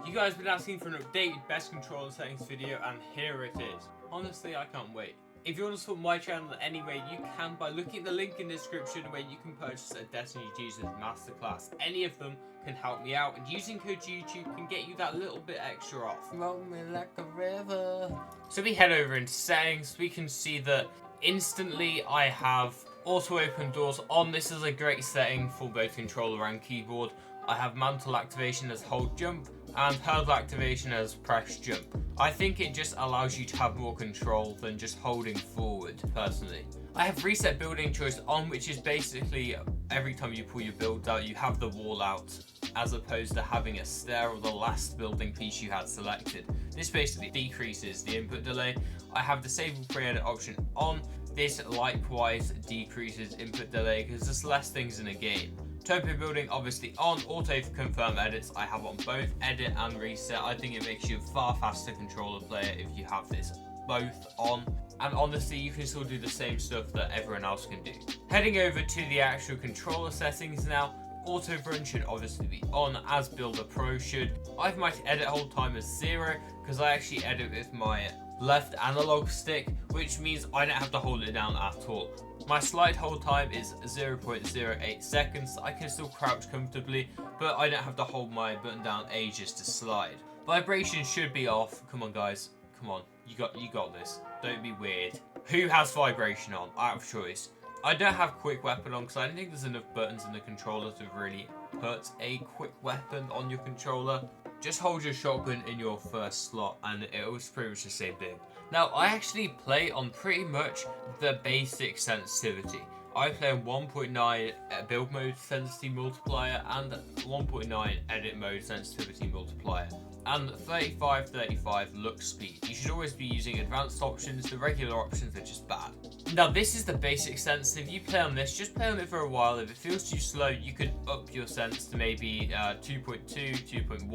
You guys have been asking for an updated best controller settings video, and here it is. Honestly, I can't wait. If you want to support my channel in any way, you can by looking at the link in the description where you can purchase a Destiny Jesus Masterclass. Any of them can help me out, and using code YouTube can get you that little bit extra off. Roll me like a river. So we head over into settings. We can see that instantly I have auto open doors on. This is a great setting for both controller and keyboard. I have mantle activation as hold jump and hurdle activation as press jump. I think it just allows you to have more control than just holding forward, personally. I have reset building choice on, which is basically every time you pull your build out, you have the wall out, as opposed to having a stair or the last building piece you had selected. This basically decreases the input delay. I have disable pre-edit option on. This likewise decreases input delay because there's less things in a game. Tempo building obviously on. Auto confirm edits I have on both edit and reset. I think it makes you a far faster controller player if you have this both on. And honestly, you can still do the same stuff that everyone else can do. Heading over to the actual controller settings now. Auto run should obviously be on, as Builder Pro should. I have my edit hold time as 0 because I actually edit with my left analog stick, which means I don't have to hold it down at all. My slide hold time is 0.08 seconds. I can still crouch comfortably, but I don't have to hold my button down ages to slide. Vibration should be off. Come on, guys. Come on. You got this. Don't be weird. Who has vibration on? Out of choice. I don't have quick weapon on because I don't think there's enough buttons in the controller to really put a quick weapon on your controller. Just hold your shotgun in your first slot and it was pretty much the same thing. Now, I actually play on pretty much the basic sensitivity. I play on 1.9 build mode sensitivity multiplier and 1.9 edit mode sensitivity multiplier. And 35 looks speed. You should always be using advanced options. The regular options are just bad. Now, this is the basic sense. If you play on this, just play on it for a while. If it feels too slow, you could up your sense to maybe 2.2, 2.1,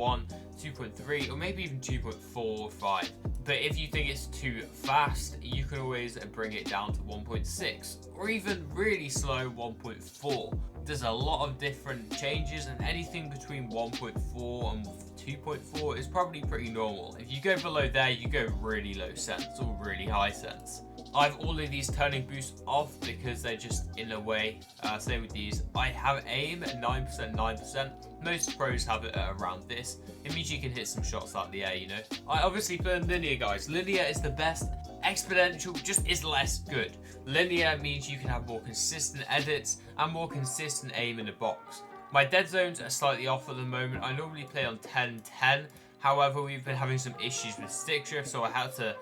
2.3, or maybe even 2.4 or 5. But if you think it's too fast, you can always bring it down to 1.6, or even really slow 1.4. There's a lot of different changes, and anything between 1.4 and 2.4 is probably pretty normal. If you go below there, you go really low sense or really high sense. I have all of these turning boosts off because they're just in a way. Same with these. I have aim at 9%. Most pros have it at around this. It means you can hit some shots out the air, you know. I obviously play on linear, guys. Linear is the best. Exponential just is less good. Linear means you can have more consistent edits and more consistent aim in the box. My dead zones are slightly off at the moment. I normally play on 10-10. However, we've been having some issues with stick drift, so I had to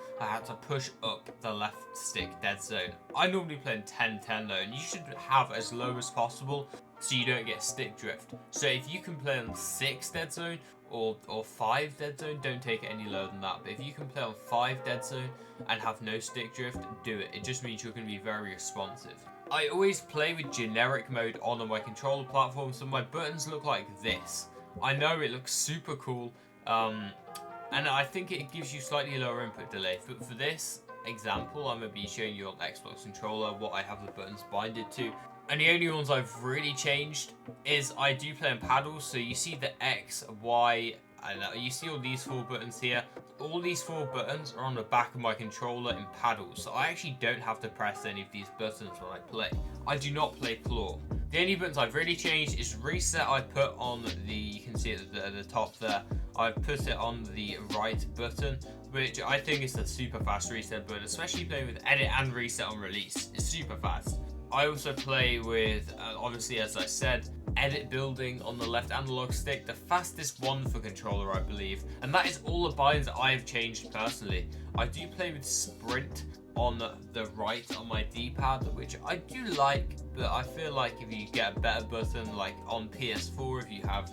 push up the left stick dead zone. I normally play in 10-10 though, and you should have as low as possible so you don't get stick drift. So if you can play on 6 dead zone or 5 dead zone, don't take it any lower than that. But if you can play on 5 dead zone and have no stick drift, do it. It just means you're going to be very responsive. I always play with generic mode on my controller platform, so my buttons look like this. I know it looks super cool. And I think it gives you slightly lower input delay. For this example, I'm going to be showing you on Xbox controller what I have the buttons binded to. And the only ones I've really changed is I do play on paddles. So you see the X, Y, and you see all these 4 buttons here. All these 4 buttons are on the back of my controller in paddles. So I actually don't have to press any of these buttons when I play. I do not play claw. The only buttons I've really changed is reset. I put on the, you can see it at the top there, I've put it on the right button, which I think is a super fast reset button, especially playing with edit and reset on release. It's super fast. I also play with, obviously as I said, edit building on the left analog stick, the fastest one for controller I believe, and that is all the buttons that I've changed personally. I do play with sprint on the right on my D-pad, which I do like, but I feel like if you get a better button, like on PS4, if you have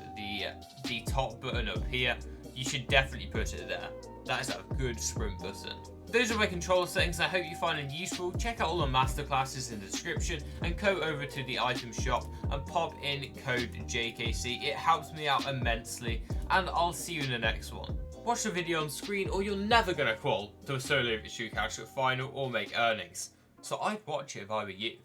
the top button up here, you should definitely put it there. That is a good sprint button. Those are my controller settings. I hope you find them useful. Check out all the masterclasses in the description and go over to the item shop and pop in code JKC. It helps me out immensely, and I'll see you in the next one. Watch the video on screen or you're never going to crawl to a solo victory cash at final or make earnings. So I'd watch it if I were you.